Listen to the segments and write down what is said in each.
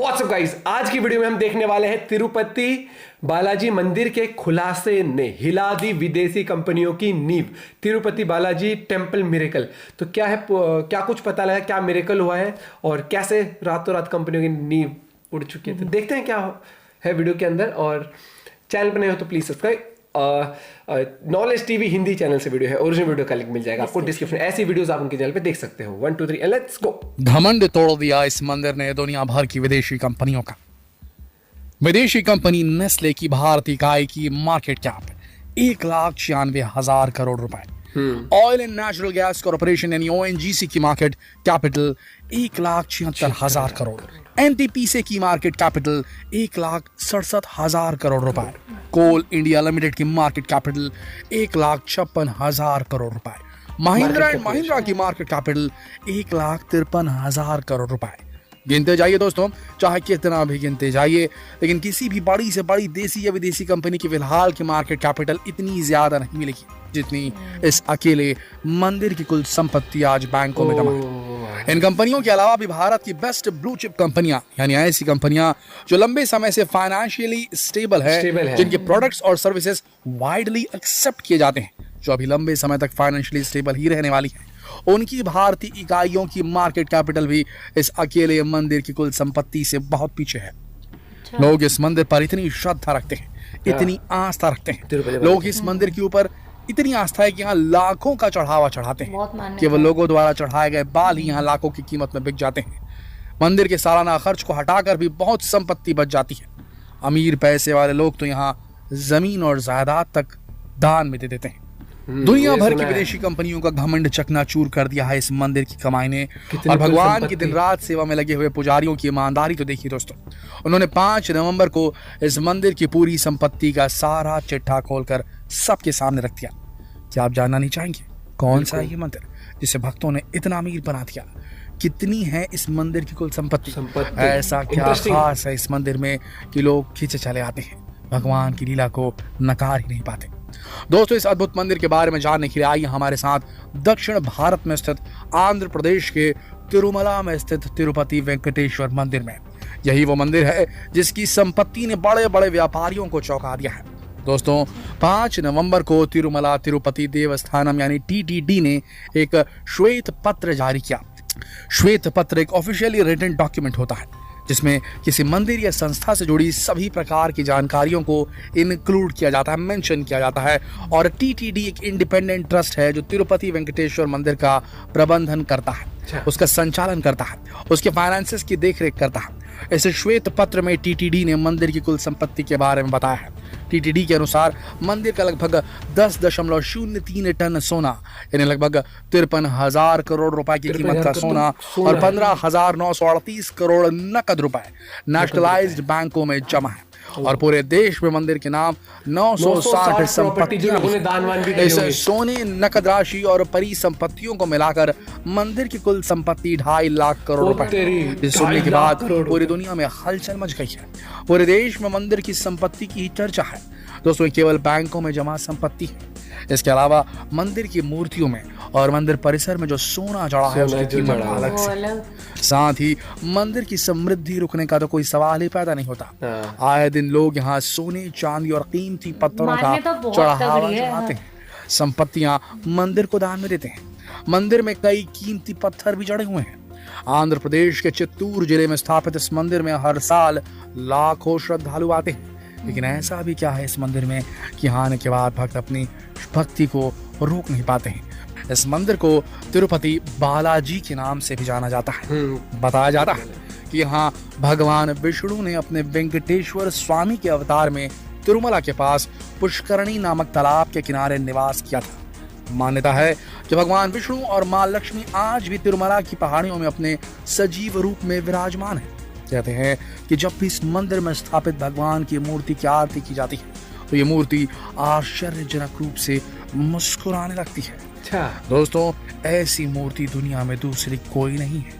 WhatsApp guys, आज की video में हम देखने वाले हैं तिरुपति बालाजी मंदिर के खुलासे ने हिला दी विदेशी कंपनियों की नींव। तिरुपति बालाजी टेम्पल मिरेकल, तो क्या है, क्या कुछ पता लगा, क्या मिरेकल हुआ है और कैसे रातों रात कंपनियों की नींव उड़ चुकी है। तो देखते हैं क्या है वीडियो के अंदर। और चैनल पर नहीं हो तो please subscribe. Knowledge TV Hindi channel से वीडियो है, ओरिजिनल वीडियो का लिंक मिल जाएगा आपको डिस्क्रिप्शन। ऐसी वीडियोस आप उनके चैनल पे देख सकते हो। 1 2 3 एंड लेट्स गो। घमंड तोड़ दिया इस मंदिर ने दुनिया भर की विदेशी कंपनियों का। विदेशी कंपनी नेस्ले की भारतीय इकाई की मार्केट कैप 1,96,000 करोड़ रुपए। Oil and natural gas corporation यानी ओएनजीसी की मार्केट कैपिटल 1,76,000 करोड़। एनटीपीसी की मार्केट कैपिटल 1,67,000 करोड़ रुपए। कोल इंडिया लिमिटेड की मार्केट कैपिटल 1,56,000 करोड़ रुपए। महिंद्रा एंड महिंद्रा की मार्केट कैपिटल 1,53,000 करोड़ रुपए। गिनते जाइए दोस्तों, चाहे कितना भी गिनते जाइए, लेकिन किसी भी बड़ी से बड़ी देसी या विदेशी कंपनी की फिलहाल की मार्केट कैपिटल इतनी ज्यादा नहीं मिलेगी जितनी इस अकेले मंदिर की कुल संपत्ति आज बैंकों में जमा है। इन कंपनियों के अलावा भी भारत की बेस्ट ब्लू चिप कंपनियां, यानी ऐसी कंपनियां जो लंबे समय से फाइनेंशियली स्टेबल है, जिनके प्रोडक्ट्स और सर्विसेज वाइडली एक्सेप्ट किए जाते हैं, जो अभी लंबे समय तक फाइनेंशियली स्टेबल ही रहने वाली है, उनकी भारतीय इकाइयों की मार्केट कैपिटल भी इस अकेले मंदिर की कुल संपत्ति से बहुत पीछे है। लोग इस मंदिर पर इतनी श्रद्धा रखते हैं, इतनी आस्था रखते हैं, लोग इस मंदिर के ऊपर इतनी आस्था है कि यहाँ लाखों का चढ़ावा चढ़ाते हैं। केवल लोगों द्वारा चढ़ाए गए बाल ही यहाँ लाखों की कीमत में बिक जाते हैं। मंदिर के सालाना खर्च को हटाकर भी बहुत संपत्ति बच जाती है। अमीर पैसे वाले लोग तो यहाँ जमीन और जायदाद तक दान में दे देते हैं। दुनिया भर की विदेशी कंपनियों का घमंड चकनाचूर कर दिया है इस मंदिर की कमाई ने। और भगवान की दिन रात सेवा में लगे हुए पुजारियों की ईमानदारी तो देखिए दोस्तों। उन्होंने 5 नवंबर को इस मंदिर की पूरी संपत्ति का सारा चिट्ठा खोलकर सबके सामने रख दिया। क्या आप जानना नहीं चाहेंगे कौन सा है ये मंदिर जिसे भक्तों ने इतना अमीर बना दिया? कितनी है इस मंदिर की कुल संपत्ति? ऐसा क्या खास है इस मंदिर में कि लोग खींचे चले आते हैं, भगवान की लीला को नकार ही नहीं पाते? दोस्तों, इस अद्भुत मंदिर के बारे में जानने के लिए आइए हमारे साथ दक्षिण भारत में स्थित आंध्र प्रदेश के तिरुमला में स्थित तिरुपति वेंकटेश्वर मंदिर में। यही वो मंदिर है जिसकी संपत्ति ने बड़े बड़े व्यापारियों को चौंका दिया है। दोस्तों, 5 नवंबर को तिरुमला तिरुपति देवस्थानम यानी टीटीडी ने एक श्वेत पत्र जारी किया। श्वेत पत्र एक ऑफिशियली रिटन डॉक्यूमेंट होता है जिसमें किसी मंदिर या संस्था से जुड़ी सभी प्रकार की जानकारियों को इंक्लूड किया जाता है, मेंशन किया जाता है। और टीटीडी एक इंडिपेंडेंट ट्रस्ट है जो तिरुपति वेंकटेश्वर मंदिर का प्रबंधन करता है, उसका संचालन करता है, उसके फाइनेंसेस की देखरेख करता है। इस श्वेत पत्र में टीटीडी ने मंदिर की कुल संपत्ति के बारे में बताया है। टीटीडी के अनुसार मंदिर का लगभग 10.03 टन सोना यानी लगभग 53,000 करोड़ रुपए की कीमत का सोना और 15,938 करोड़ नकद रुपए नेशनलाइज्ड बैंकों में जमा है। और पूरे देश में मंदिर के नाम 960 संपत्ति। इस सोने, नकद राशि और परिसंपत्तियों को मिलाकर मंदिर की कुल संपत्ति 2.5 लाख करोड़ रुपए। इस सुनने के बाद पूरी दुनिया में हलचल मच गई है। पूरे देश में मंदिर की संपत्ति की चर्चा है। दोस्तों, केवल बैंकों में जमा संपत्ति है। इसके अलावा मंदिर की मूर्तियों में और मंदिर परिसर में जो सोना जड़ा है उसकी कीमत अलग से। साथ ही मंदिर की समृद्धि रुकने का तो कोई सवाल ही पैदा नहीं होता। आए दिन लोग यहाँ सोने, चांदी और कीमती पत्थरों का चढ़ावा चढ़ाते हैं, संपत्तियां मंदिर को दान में देते हैं। मंदिर में कई कीमती पत्थर भी जड़े हुए हैं। आंध्र प्रदेश के चित्तूर जिले में स्थापित इस मंदिर में हर साल लाखों श्रद्धालु आते हैं। लेकिन ऐसा भी क्या है इस मंदिर में कि यहाँ आने के बाद भक्त अपनी भक्ति को रोक नहीं पाते हैं। इस मंदिर को तिरुपति बालाजी के नाम से भी जाना जाता है। बताया जाता है कि यहाँ भगवान विष्णु ने अपने वेंकटेश्वर स्वामी के अवतार में तिरुमला के पास पुष्करणी नामक तालाब के किनारे निवास किया था। मान्यता है कि भगवान विष्णु और मां लक्ष्मी आज भी तिरुमला की पहाड़ियों में अपने सजीव रूप में विराजमान है। कहते हैं कि जब भी इस मंदिर में स्थापित भगवान की मूर्ति की आरती की जाती है तो ये मूर्ति आश्चर्यजनक रूप से मुस्कुराने लगती है। दोस्तों, ऐसी मूर्ति दुनिया में दूसरी कोई नहीं है।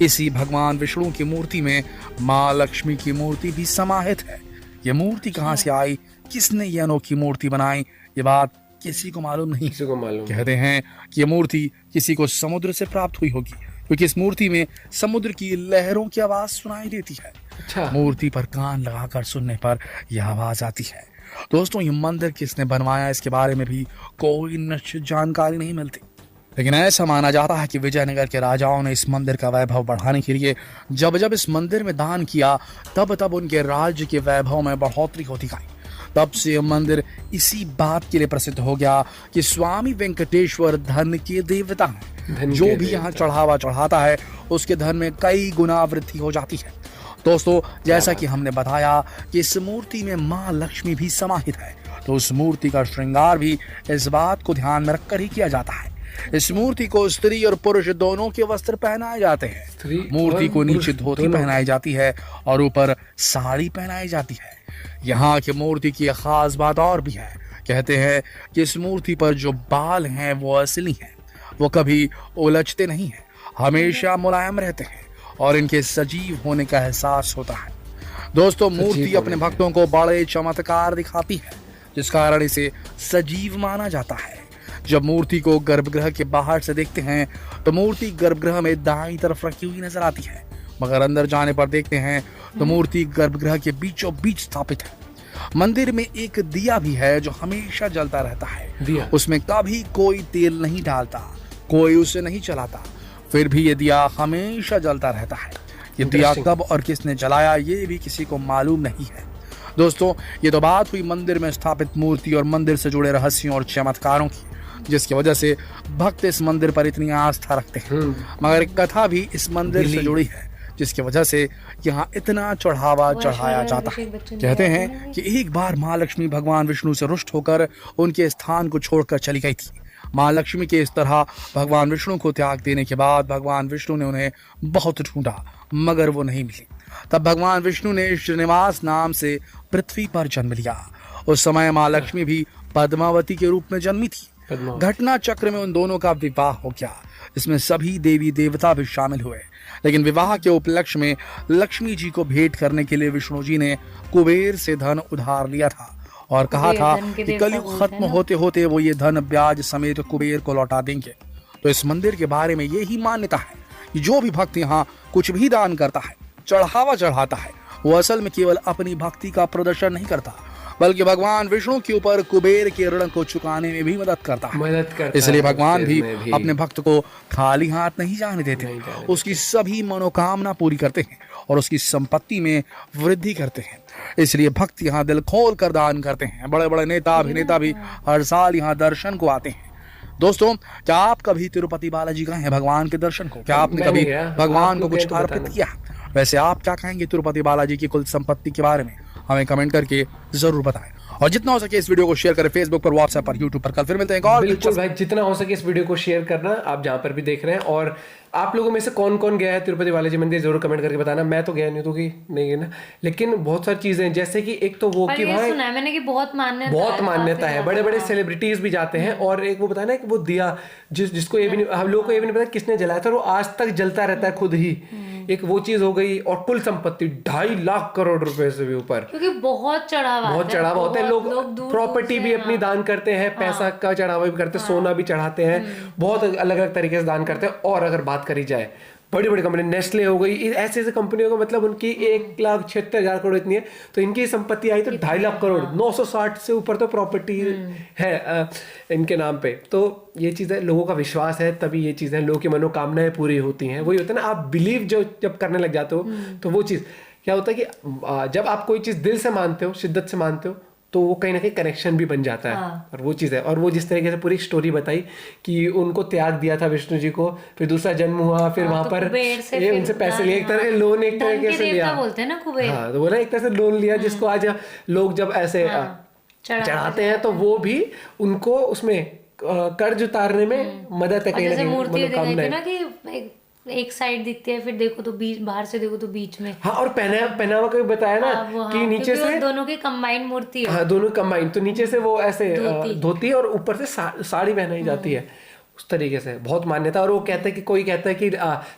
इसी भगवान विष्णु की मूर्ति में मां लक्ष्मी की मूर्ति भी समाहित है। ये मूर्ति कहाँ से आई, किसने ये अनोखी मूर्ति बनाई, ये बात किसी को मालूम नहीं। कहते हैं कि ये मूर्ति किसी को समुद्र से प्राप्त हुई होगी, क्योंकि इस मूर्ति में समुद्र की लहरों की आवाज सुनाई देती है। अच्छा। मूर्ति पर कान लगाकर सुनने पर यह आवाज आती है। दोस्तों, ये मंदिर किसने बनवाया इसके बारे में भी कोई निश्चित जानकारी नहीं मिलती, लेकिन ऐसा माना जाता है कि विजयनगर के राजाओं ने इस मंदिर का वैभव बढ़ाने के लिए जब जब इस मंदिर में दान किया, तब तब उनके राज्य के वैभव में बढ़ोतरी होती गई। तब से यह मंदिर इसी बात के लिए प्रसिद्ध हो गया कि स्वामी वेंकटेश्वर धन के देवता हैं। जो भी यहाँ चढ़ावा चढ़ाता है उसके धन में कई गुना वृद्धि हो जाती है। दोस्तों, जैसा कि हमने बताया कि इस मूर्ति में माँ लक्ष्मी भी समाहित है, तो उस मूर्ति का श्रृंगार भी इस बात को ध्यान में रखकर ही किया जाता है। इस मूर्ति को स्त्री और पुरुष दोनों के वस्त्र पहनाए जाते हैं। मूर्ति को नीचे धोती पहनाई जाती है और ऊपर साड़ी पहनाई जाती है। यहाँ की मूर्ति की एक खास बात और भी है। कहते हैं कि इस मूर्ति पर जो बाल हैं वो असली हैं, वो कभी उलझते नहीं हैं, हमेशा मुलायम रहते हैं और इनके सजीव होने का एहसास होता है। दोस्तों, मूर्ति अपने भक्तों को बड़े चमत्कार दिखाती है, जिस कारण इसे सजीव माना जाता है। जब मूर्ति को गर्भगृह के बाहर से देखते हैं तो मूर्ति गर्भगृह में दाईं तरफ रखी हुई नजर आती है, मगर अंदर जाने पर देखते हैं तो मूर्ति गर्भगृह के बीचों बीच स्थापित है। मंदिर में एक दिया भी है जो हमेशा जलता रहता है। उसमें कभी कोई तेल नहीं डालता, कोई उसे नहीं चलाता, फिर भी ये दिया हमेशा जलता रहता है। ये दिया कब और किसने जलाया ये भी किसी को मालूम नहीं है। दोस्तों, ये तो बात हुई मंदिर में स्थापित मूर्ति और मंदिर से जुड़े रहस्यों और चमत्कारों की, जिसकी वजह से भक्त इस मंदिर पर इतनी आस्था रखते हैं। मगर एक कथा भी इस मंदिर से जुड़ी है, जिसकी वजह से यहाँ इतना चढ़ावा चढ़ाया जाता है। कहते हैं कि एक बार माँ लक्ष्मी भगवान विष्णु से रुष्ट होकर उनके स्थान को छोड़कर चली गई थी। माँ लक्ष्मी के इस तरह भगवान विष्णु को त्याग देने के बाद भगवान विष्णु ने उन्हें बहुत ढूंढा, मगर वो नहीं मिली। तब भगवान विष्णु ने श्रीनिवास नाम से पृथ्वी पर जन्म लिया। उस समय माँ लक्ष्मी भी पद्मावती के रूप में जन्मी थी। घटना चक्र में उन दोनों का विवाह हो गया, इसमें सभी देवी देवता भी शामिल हुए। लेकिन विवाह के उपलक्ष्य में लक्ष्मी जी को भेंट करने के लिए विष्णु जी ने कुबेर से धन उधार लिया था और कहा था कि कलयुग खत्म होते होते वो ये धन ब्याज समेत कुबेर को लौटा देंगे। तो इस मंदिर के बारे में यही मान्यता है कि जो भी भक्त यहाँ कुछ भी दान करता है, चढ़ावा चढ़ाता है, वो असल में केवल अपनी भक्ति का प्रदर्शन नहीं करता, बल्कि भगवान विष्णु के ऊपर कुबेर के ऋण को चुकाने में भी मदद करता है। इसलिए भगवान भी अपने भक्त को खाली हाथ नहीं जाने देते, उसकी सभी मनोकामना पूरी करते हैं और उसकी संपत्ति में वृद्धि करते हैं। इसलिए भक्त यहाँ दिल खोल कर दान करते हैं। बड़े बड़े नेता अभिनेता भी हर साल यहाँ दर्शन को आते हैं। दोस्तों, क्या आप कभी तिरुपति बालाजी गए हैं भगवान के दर्शन को? क्या आपने कभी भगवान को कुछ अर्पित किया? वैसे आप क्या कहेंगे तिरुपति बालाजी की कुल संपत्ति के बारे में? हमें कमेंट करके जरूर बताएं और जितना हो सके इस वीडियो को शेयर करें फेसबुक पर, व्हाट्सएप पर, यूट्यूब पर। कल फिर मिलते हैं। और बिल्कुल भाई, जितना हो सके इस वीडियो को शेयर करना, आप जहां पर भी देख रहे हैं। और आप लोगों में से कौन कौन गया है तिरुपति बालाजी मंदिर जरूर कमेंट करके बताना। मैं तो गया नहीं तो कि नहीं है ना, लेकिन बहुत सारी चीजें हैं, जैसे कि एक तो वो कि भाई सुना है मैंने कि बहुत मान्यता है, बड़े बड़े सेलिब्रिटीज भी जाते हैं। और एक वो बताया ना कि वो दिया जिसको ये भी नहीं, हम लोगों को ये भी नहीं पता किसने जलाया था, वो आज तक जलता रहता है खुद ही। एक वो चीज हो गई। और कुल संपत्ति 2.5 लाख करोड़ रुपए से भी ऊपर, क्योंकि बहुत चढ़ावा होता है। लोग प्रॉपर्टी भी अपनी दान करते हैं, पैसा का चढ़ावा भी करते हैं, सोना भी चढ़ाते हैं, बहुत अलग अलग तरीके से दान करते हैं। और अगर बात करी जाए बड़ी बड़ी कंपनी, नेस्ले हो गई, ऐसे ऐसे कंपनियों का मतलब उनकी 1,76,000 करोड़ इतनी है, तो इनकी संपत्ति आई तो 2.5 लाख करोड़, 960 से ऊपर तो प्रॉपर्टी है इनके नाम पे। तो ये चीज़ें लोगों का विश्वास है, तभी ये चीज़ें लोगों की मनोकामनाएं पूरी होती हैं। वही होता है ना, आप बिलीव जब करने लग जाते हो तो वो चीज़ क्या होता है कि जब आप कोई चीज़ दिल से मानते हो, शिद्दत से मानते हो, तो वो कहीं ना कहीं कनेक्शन भी बन जाता है। और वो चीज़ है। और वो जिस तरीके से पूरी स्टोरी बताई कि उनको त्याग दिया था विष्णु जी को, फिर दूसरा जन्म हुआ, फिर वहां पर उनसे पैसे लिए, एक तरह लोन एक तरीके से लिया, बोलते हैं ना कुबेर। हाँ, तो बोला एक तरह से लोन लिया, जिसको आज लोग जब ऐसे चढ़ाते हैं तो वो भी उनको उसमें कर्ज उतारने में मदद है कहीं ना कहीं। एक साइड दिखती है, फिर देखो तो बीच, बाहर से देखो तो बीच में। हाँ, और पहनावा का भी बताया ना कि नीचे से दोनों की कंबाइंड मूर्ति है। हाँ, दोनों कंबाइंड, तो नीचे से वो ऐसे धोती और ऊपर से साड़ी पहनाई जाती है, उस तरीके से बहुत मान्यता। और वो कहते हैं कि कोई कहता है कि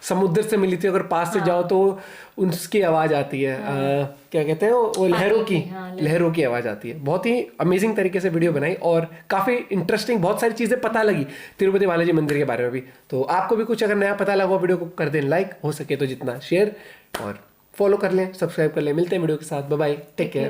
समुद्र से मिली थी, अगर पास से जाओ तो उसकी आवाज आती है, क्या कहते हैं वो लहरों की आवाज आती है। बहुत ही अमेजिंग तरीके से वीडियो बनाई और काफी इंटरेस्टिंग, बहुत सारी चीजें पता लगी तिरुपति बालाजी मंदिर के बारे में भी। तो आपको भी कुछ अगर नया पता लगा वीडियो को कर दें लाइक, हो सके तो जितना शेयर, और फॉलो कर लें, सब्सक्राइब कर लें। मिलते हैं वीडियो के साथ। Bye bye, take care.